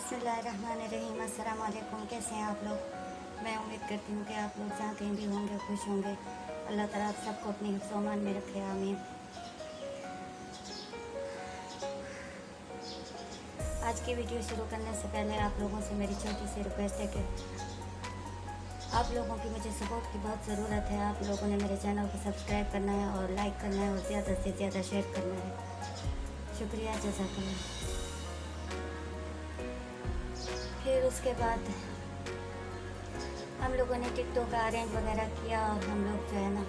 बिस्मिल्लाहिर्रहमानिर्रहीम। अस्सलाम वालेकुम। कैसे हैं आप लोग? मैं उम्मीद करती हूँ कि आप लोग जहाँ कहीं भी होंगे खुश होंगे। अल्लाह ताला आप सबको अपनी हिफ्ज़ व अमान में रखे, आमीन। आज की वीडियो शुरू करने से पहले आप लोगों से मेरी छोटी सी रिक्वेस्ट है कि आप लोगों की मुझे सपोर्ट की बहुत ज़रूरत है। आप लोगों ने मेरे चैनल को सब्सक्राइब करना है और लाइक करना है और ज़्यादा से ज़्यादा शेयर करना है। शुक्रिया, जज़ाकल्लाह। फिर उसके बाद हम लोगों ने टिकटों का अरेंज वगैरह किया और हम लोग जो है ना,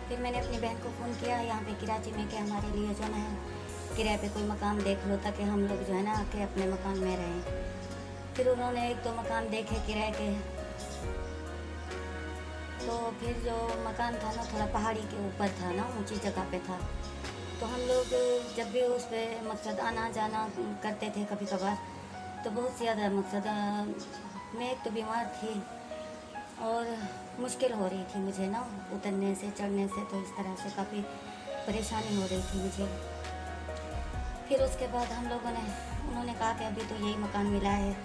फिर मैंने अपनी बहन को फ़ोन किया यहाँ पे कराची में कि हमारे लिए जो है किराए पे कोई मकान देख लो ताकि हम लोग जो है ना आके अपने मकान में रहें। फिर उन्होंने एक दो मकान देखे किराए के। तो फिर जो मकान था ना थोड़ा पहाड़ी के ऊपर था ना, ऊंची जगह पे था। तो हम लोग जब भी उस पर मकसद आना जाना करते थे कभी कभार, तो बहुत ज़्यादा मकसद मैं एक तो बीमार थी और मुश्किल हो रही थी मुझे ना उतरने से चढ़ने से, तो इस तरह से काफ़ी परेशानी हो रही थी मुझे। फिर उसके बाद हम लोगों ने उन्होंने कहा कि अभी तो यही मकान मिला है,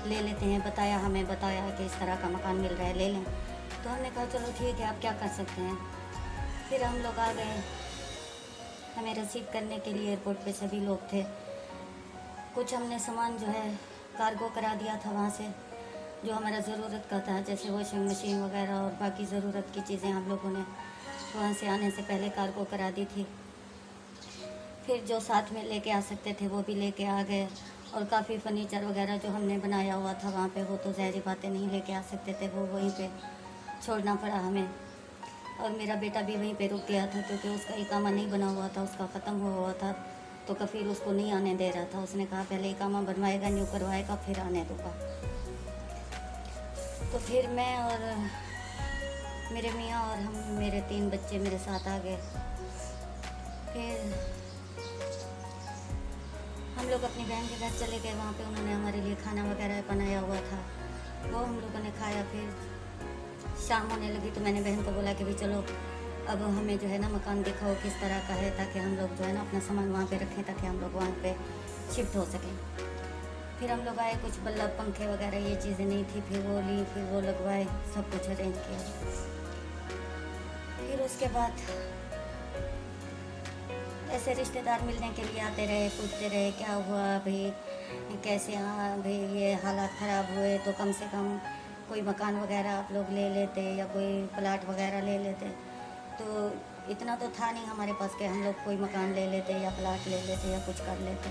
ले लेते हैं। हमें बताया कि इस तरह का मकान मिल रहा है, ले लें। तो हमने कहा चलो ठीक है, आप क्या कर सकते हैं। फिर हम लोग आ गए। हमें रिसीव करने के लिए एयरपोर्ट पे सभी लोग थे। कुछ हमने सामान जो है कार्गो करा दिया था वहाँ से, जो हमारा ज़रूरत का था, जैसे वॉशिंग मशीन वगैरह और बाकी ज़रूरत की चीज़ें हम लोगों ने वहाँ से आने से पहले कार्गो करा दी थी। फिर जो साथ में लेके आ सकते थे वो भी लेके आ गए। और काफ़ी फ़र्नीचर वगैरह जो हमने बनाया हुआ था वहाँ पे, वो तो ज़ाहिर बातें नहीं लेके आ सकते थे, वो वहीं पे छोड़ना पड़ा हमें। और मेरा बेटा भी वहीं पे रुक गया था क्योंकि उसका इकामा नहीं बना हुआ था, उसका ख़त्म हुआ था। तो कफ़ील उसको नहीं आने दे रहा था। उसने कहा पहले इकामा बनवाएगा, न्यू करवाएगा, फिर आने दूँगा। तो फिर मैं और मेरे मियाँ और मेरे 3 बच्चे मेरे साथ आ गए। फिर हम लोग अपनी बहन के घर चले गए। वहाँ पे उन्होंने हमारे लिए खाना वगैरह बनाया हुआ था, वो हम लोगों ने खाया। फिर शाम होने लगी तो मैंने बहन को बोला कि भाई चलो अब हमें जो है ना मकान दिखाओ किस तरह का है, ताकि हम लोग जो है ना अपना सामान वहाँ पे रखें, ताकि हम लोग वहाँ पे शिफ्ट हो सकें। फिर हम लोग आए, कुछ बल्ब पंखे वगैरह ये चीज़ें नहीं थी, फिर वो ली, फिर वो लगवाए, सब कुछ अरेंज किया। फिर उसके बाद ऐसे रिश्तेदार मिलने के लिए आते रहे, पूछते रहे क्या हुआ भाई, कैसे, हाँ भाई ये हालात ख़राब हुए तो कम से कम कोई मकान वगैरह आप लोग ले लेते या कोई प्लाट वगैरह ले लेते। तो इतना तो था नहीं हमारे पास कि हम लोग कोई मकान ले लेते या प्लाट ले लेते या कुछ कर लेते।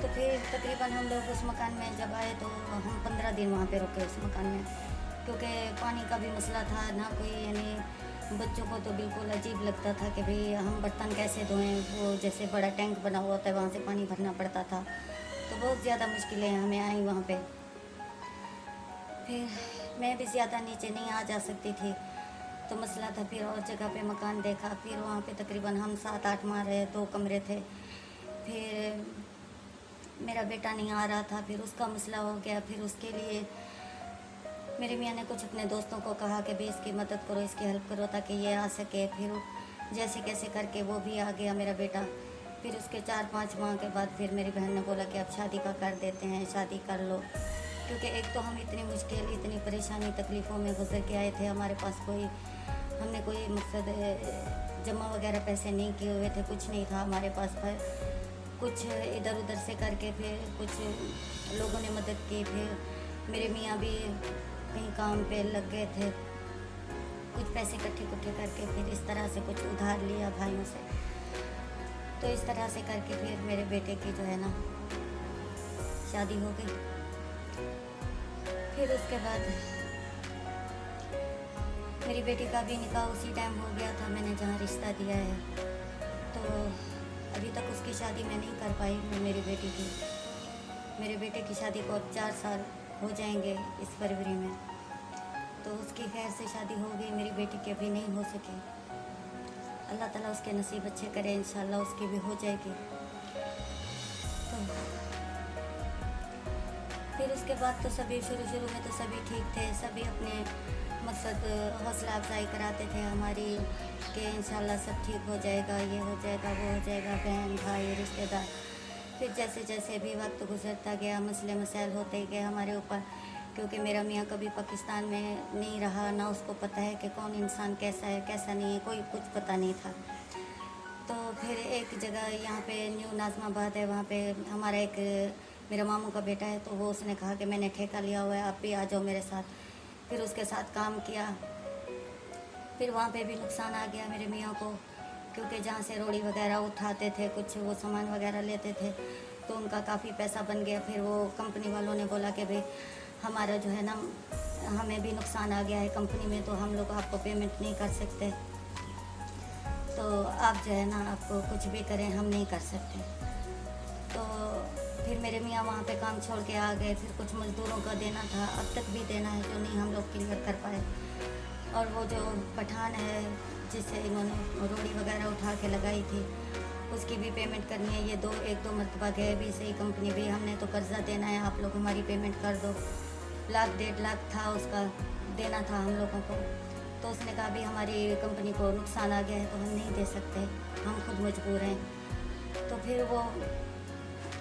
तो फिर तकरीबन हम लोग उस मकान में जब आए तो हम 15 दिन वहाँ पे रुके उस मकान में, क्योंकि पानी का भी मसला था ना कोई, यानी बच्चों को तो बिल्कुल अजीब लगता था कि भाई हम बर्तन कैसे धोएं, वो जैसे बड़ा टैंक बना हुआ था वहाँ से पानी भरना पड़ता था। तो बहुत ज़्यादा मुश्किलें हमें आई वहाँ पे। फिर मैं भी ज़्यादा नीचे नहीं आ जा सकती थी, तो मसला था। फिर और जगह पे मकान देखा, फिर वहाँ पे तकरीबन हम 7-8 माह रहे, 2 कमरे थे। फिर मेरा बेटा नहीं आ रहा था, फिर उसका मसला हो गया। फिर उसके लिए मेरे मियाँ ने कुछ अपने दोस्तों को कहा कि भाई इसकी मदद करो, इसकी हेल्प करो ताकि ये आ सके। फिर जैसे कैसे करके वो भी आ गया मेरा बेटा। फिर उसके 4-5 माह के बाद फिर मेरी बहन ने बोला कि अब शादी का कर देते हैं, शादी कर लो। क्योंकि एक तो हम इतनी मुश्किल, इतनी परेशानी तकलीफ़ों में गुजर के आए थे। हमारे पास हमने कोई मकसद जमा वगैरह पैसे नहीं किए हुए थे, कुछ नहीं था हमारे पास। पर कुछ इधर उधर से करके फिर कुछ लोगों ने मदद की। फिर मेरे मियाँ भी कहीं काम पे लग गए थे, कुछ पैसे इकट्ठे करके फिर इस तरह से कुछ उधार लिया भाइयों से। तो इस तरह से करके फिर मेरे बेटे की जो है ना शादी हो गई। फिर उसके बाद मेरी बेटी का भी निकाह उसी टाइम हो गया था मैंने जहाँ रिश्ता दिया है। तो अभी तक उसकी शादी मैं नहीं कर पाई मेरी बेटी की। मेरे बेटे की शादी को अब 4 साल हो जाएंगे इस फरवरी में। तो उसकी खैर से शादी हो गई, मेरी बेटी की अभी नहीं हो सकी। अल्लाह ताला उसके नसीब अच्छे करे, इंशाल्लाह उसकी भी हो जाएगी। तो फिर उसके बाद तो सभी शुरू में तो सभी ठीक थे, सभी अपने मकसद हौसला अफजाई कराते थे हमारी कि इंशाल्लाह सब ठीक हो जाएगा, ये हो जाएगा, वो हो जाएगा, बहन भाई रिश्तेदार। फिर जैसे जैसे भी वक्त गुजरता गया, मसले मसाइल होते गए हमारे ऊपर, क्योंकि मेरा मियाँ कभी पाकिस्तान में नहीं रहा, ना उसको पता है कि कौन इंसान कैसा है कैसा नहीं है, कोई कुछ पता नहीं था। तो फिर एक जगह यहाँ पे न्यू नाज़माबाद है, वहाँ पे हमारा एक मेरा मामू का बेटा है, तो वो उसने कहा कि मैंने ठेका लिया हुआ है, आप भी आ जाओ मेरे साथ। फिर उसके साथ काम किया। फिर वहाँ पे भी नुकसान आ गया मेरे मियाँ को, क्योंकि जहाँ से रोड़ी वगैरह उठाते थे, कुछ वो सामान वगैरह लेते थे, तो उनका काफ़ी पैसा बन गया। फिर वो कंपनी वालों ने बोला कि भाई हमारा जो है ना, हमें भी नुकसान आ गया है कंपनी में, तो हम लोग आपको पेमेंट नहीं कर सकते, तो आप जो है ना, आपको कुछ भी करें हम नहीं कर सकते। तो फिर मेरे मियाँ वहाँ पे काम छोड़ के आ गए। फिर कुछ मज़दूरों का देना था, अब तक भी देना है, जो नहीं हम लोग क्लियर कर पाए। और वो जो पठान है जिससे इन्होंने रोड़ी वगैरह उठा के लगाई थी, उसकी भी पेमेंट करनी है। ये एक दो मरतबा गए भी सही कंपनी भी, हमने तो कर्ज़ा देना है, आप लोग हमारी पेमेंट कर दो। 1,00,000-1,50,000 था उसका, देना था हम लोगों को। तो उसने कहा भी हमारी कंपनी को नुकसान आ गया है, तो हम नहीं दे सकते, हम खुद मजबूर हैं। तो फिर वो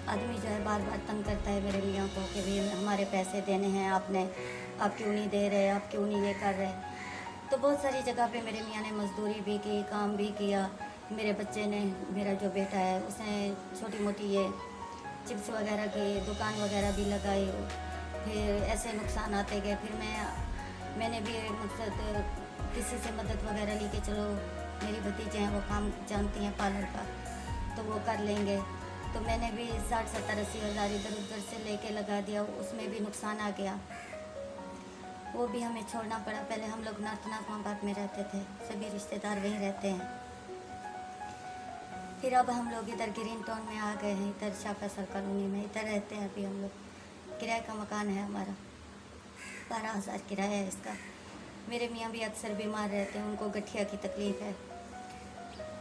आदमी जो है बार बार तंग करता है मेरे मियाँ को कि भाई हमारे पैसे देने हैं, आप क्यों नहीं दे रहे, आप क्यों नहीं ये कर रहे। तो बहुत सारी जगह पे मेरे मियाँ ने मज़दूरी भी की, काम भी किया। मेरे बच्चे ने, मेरा जो बेटा है, उसने छोटी मोटी ये चिप्स वगैरह की दुकान वगैरह भी लगाई। फिर ऐसे नुकसान आते गए। फिर मैंने भी मतलब किसी से मदद वगैरह ली कि चलो मेरी भतीजे हैं, वो काम जानती हैं पार्लर का, तो वो कर लेंगे। तो मैंने भी 60-70-80 हज़ार इधर उधर से लेके लगा दिया, उसमें भी नुकसान आ गया, वो भी हमें छोड़ना पड़ा। पहले हम लोग नॉर्थ नाज़माबाद में रहते थे, सभी रिश्तेदार वहीं रहते हैं। फिर अब हम लोग इधर ग्रीन टाउन में आ गए हैं, इधर शाह फैसल कॉलोनी में, इधर रहते हैं अभी हम लोग। किराए का मकान है हमारा, 12,000 किराया है इसका। मेरे मियाँ भी अक्सर बीमार रहते हैं, उनको गठिया की तकलीफ़ है,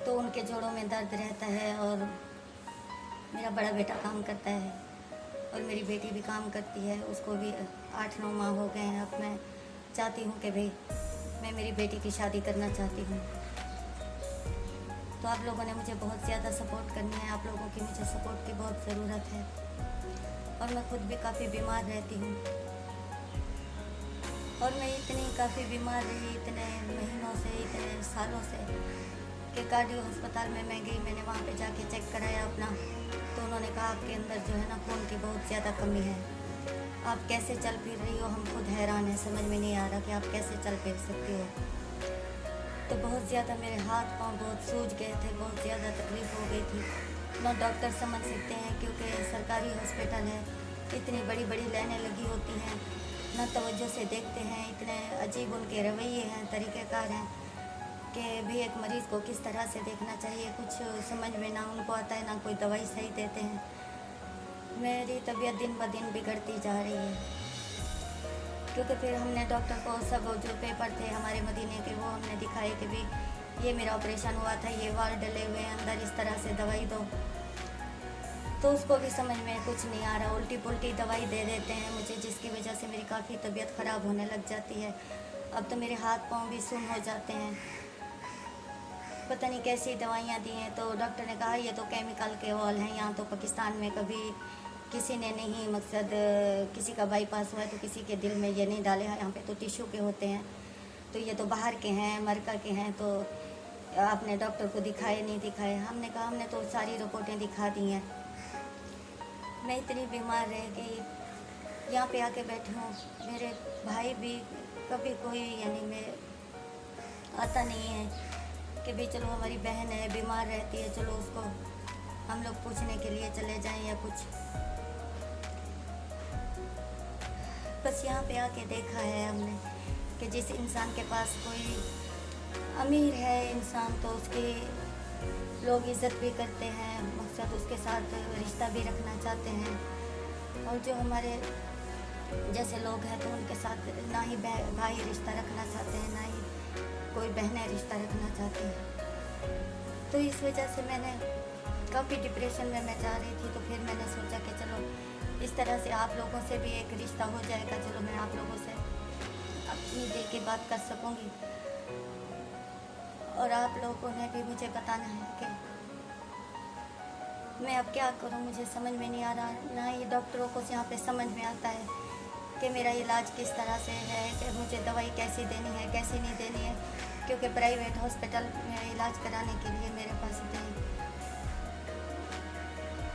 तो उनके जोड़ों में दर्द रहता है। और मेरा बड़ा बेटा काम करता है और मेरी बेटी भी काम करती है, उसको भी 8-9 माह हो गए हैं। अब मैं चाहती हूँ कि भाई मैं मेरी बेटी की शादी करना चाहती हूँ। तो आप लोगों ने मुझे बहुत ज़्यादा सपोर्ट करनी है, आप लोगों की मुझे सपोर्ट की बहुत ज़रूरत है। और मैं खुद भी काफ़ी बीमार रहती हूँ, और मैं इतनी काफ़ी बीमार रही इतने महीनों से, इतने सालों से, कि कार्डियो अस्पताल में मैं गई। मैंने वहाँ पे जाके चेक कराया अपना, तो उन्होंने कहा आपके अंदर जो है ना खून की बहुत ज़्यादा कमी है, आप कैसे चल फिर रही हो, हम खुद हैरान हैं, समझ में नहीं आ रहा कि आप कैसे चल फिर सकती हो। तो बहुत ज़्यादा मेरे हाथ पाँव बहुत सूज गए थे, बहुत ज़्यादा तकलीफ़ हो गई थी। ना डॉक्टर समझ सकते हैं, क्योंकि सरकारी हॉस्पिटल है, इतनी बड़ी बड़ी लाइनें लगी होती हैं, ना तवज्जो से देखते हैं, इतने अजीब उनके रवैये हैं, तरीक़ेकार हैं कि भी एक मरीज़ को किस तरह से देखना चाहिए, कुछ समझ में ना उनको आता है, ना कोई दवाई सही देते हैं। मेरी तबीयत दिन ब दिन बिगड़ती जा रही है, क्योंकि फिर हमने डॉक्टर को सब जो पेपर थे हमारे मदीने के, वो हमने दिखाए कि भी ये मेरा ऑपरेशन हुआ था, ये वाल डले हुए हैं अंदर, इस तरह से दवाई दो। तो उसको भी समझ में कुछ नहीं आ रहा, उल्टी पुल्टी दवाई दे देते हैं मुझे, जिसकी वजह से मेरी काफ़ी तबीयत ख़राब होने लग जाती है। अब तो मेरे हाथ पाँव भी सुन्न हो जाते हैं, पता नहीं कैसी दवाइयाँ दी हैं। तो डॉक्टर ने कहा ये तो केमिकल के वॉल हैं, यहाँ तो पाकिस्तान में कभी किसी ने नहीं, मकसद किसी का बाईपास हुआ है तो किसी के दिल में ये नहीं डाले हैं, यहाँ पे तो टिश्यू के होते हैं, तो ये तो बाहर के हैं, अमेरिका के हैं, तो आपने डॉक्टर को दिखाए नहीं दिखाए। हमने कहा हमने तो सारी रिपोर्टें दिखा दी हैं। मैं इतनी बीमार रह गई, यहाँ पे आके बैठी हूँ। मेरे भाई भी कभी कोई यानी मैं आता नहीं है कि भाई चलो हमारी बहन है बीमार रहती है, चलो उसको हम लोग पूछने के लिए चले जाएं या कुछ। बस यहाँ पे आके देखा है हमने कि जिस इंसान के पास कोई अमीर है इंसान, तो उसकी लोग इज़्ज़त भी करते हैं, मकसद उसके साथ रिश्ता भी रखना चाहते हैं। और जो हमारे जैसे लोग हैं तो उनके साथ ना ही भाई रिश्ता रखना चाहते हैं, ना ही कोई बहनें रिश्ता रखना चाहती हैं। तो इस वजह से मैंने काफ़ी डिप्रेशन में मैं जा रही थी। तो फिर मैंने सोचा कि चलो इस तरह से आप लोगों से भी एक रिश्ता हो जाएगा, चलो मैं आप लोगों से अपनी दिल की बात कर सकूँगी, और आप लोगों ने भी मुझे बताना है कि मैं अब क्या करूं, मुझे समझ में नहीं आ रहा, ना ये डॉक्टरों को यहाँ पे समझ में आता है कि मेरा इलाज किस तरह से है, कि मुझे दवाई कैसी देनी है कैसी नहीं देनी है, क्योंकि प्राइवेट हॉस्पिटल में इलाज कराने के लिए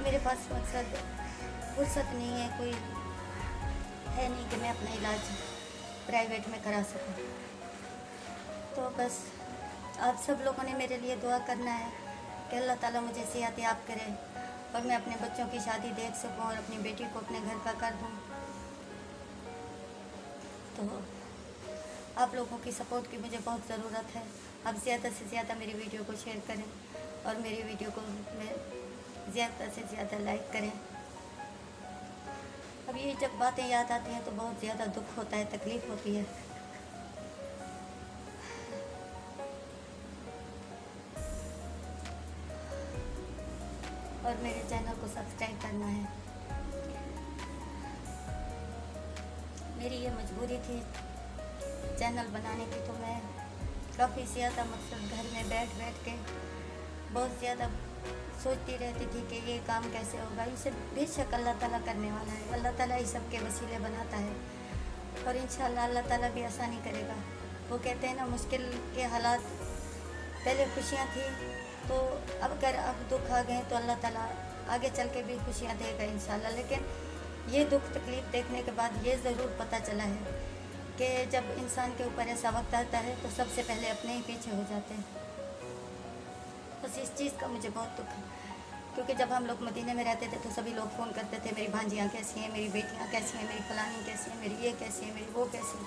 मेरे पास मकसद फुर्सत नहीं है, कोई है नहीं कि मैं अपना इलाज प्राइवेट में करा सकूं। तो बस आप सब लोगों ने मेरे लिए दुआ करना है कि अल्लाह ताला मुझे सेहत याब करे और मैं अपने बच्चों की शादी देख सकूं और अपनी बेटी को अपने घर का कर दूं। तो आप लोगों की सपोर्ट की मुझे बहुत ज़रूरत है। आप ज़्यादा से ज़्यादा मेरी वीडियो को शेयर करें और मेरी वीडियो को ज़्यादा से ज़्यादा लाइक करें। अब ये जब बातें याद आती हैं तो बहुत ज़्यादा दुख होता है, तकलीफ़ होती है। और मेरे चैनल को सब्सक्राइब करना है। मेरी ये मजबूरी थी चैनल बनाने की, तो मैं काफ़ी ज़्यादा मतलब घर में बैठ के बहुत ज़्यादा सोचती रहती थी कि ये काम कैसे होगा। इसे बेशक अल्लाह ताला करने वाला है, अल्लाह ताला ही सबके वसीले बनाता है और इंशाल्लाह अल्लाह ताला भी आसानी करेगा। वो कहते हैं ना, मुश्किल के हालात पहले खुशियाँ थी, तो अब अगर अब दुख आ गए तो अल्लाह ताला आगे चल के भी खुशियाँ देगा इंशाल्लाह। लेकिन ये दुख तकलीफ़ देखने के बाद ये ज़रूर पता चला है कि जब इंसान के ऊपर ऐसा वक्त आता है तो सबसे पहले अपने ही पीछे हो जाते हैं। बस इस चीज़ का मुझे बहुत दुख है, क्योंकि जब हम लोग मदीने में रहते थे तो सभी लोग फ़ोन करते थे, मेरी भांजियाँ कैसी हैं, मेरी बेटियाँ कैसी हैं, मेरी फलानी कैसी है, मेरी ये कैसी है, मेरी वो कैसी है।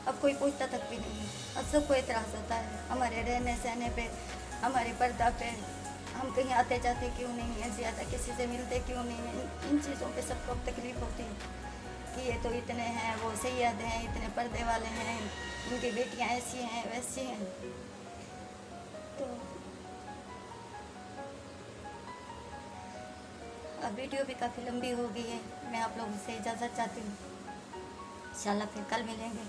अब कोई पूछता तक भी नहीं है। अब सबको एतराज़ होता है हमारे रहने सहने पे, हमारे पर्दा पे, हम कहीं आते जाते क्यों नहीं है, ज़्यादा किसी से मिलते क्यों नहीं है। इन चीज़ों पे सबको अब तकलीफ़ होती है कि ये तो इतने हैं, वो सैयद हैं, इतने पर्दे वाले हैं, उनकी बेटियां ऐसी हैं वैसी हैं। तो अब वीडियो भी काफ़ी लंबी हो गई है, मैं आप लोगों से इजाज़त चाहती हूँ। इंशाल्लाह फिर कल मिलेंगे,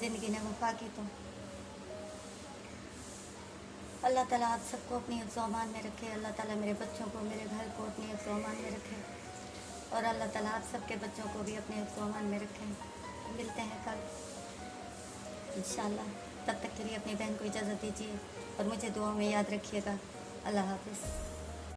ज़िंदगी ने वफा की तो। अल्लाह ताला आप सबको अपनी हिफ्ज़-ओ-अमान में रखे। अल्लाह ताला मेरे बच्चों को, मेरे घर को अपनी हिफ्ज़-ओ-अमान में रखे और अल्लाह ताला आप सबके बच्चों को भी अपने हिफ्ज़-ओ-अमान में रखें। मिलते हैं कल इंशाल्लाह। तब तक के लिए अपनी बहन को इजाज़त दीजिए और मुझे दुआ में याद रखिएगा। अल्लाह हाफ़िज़।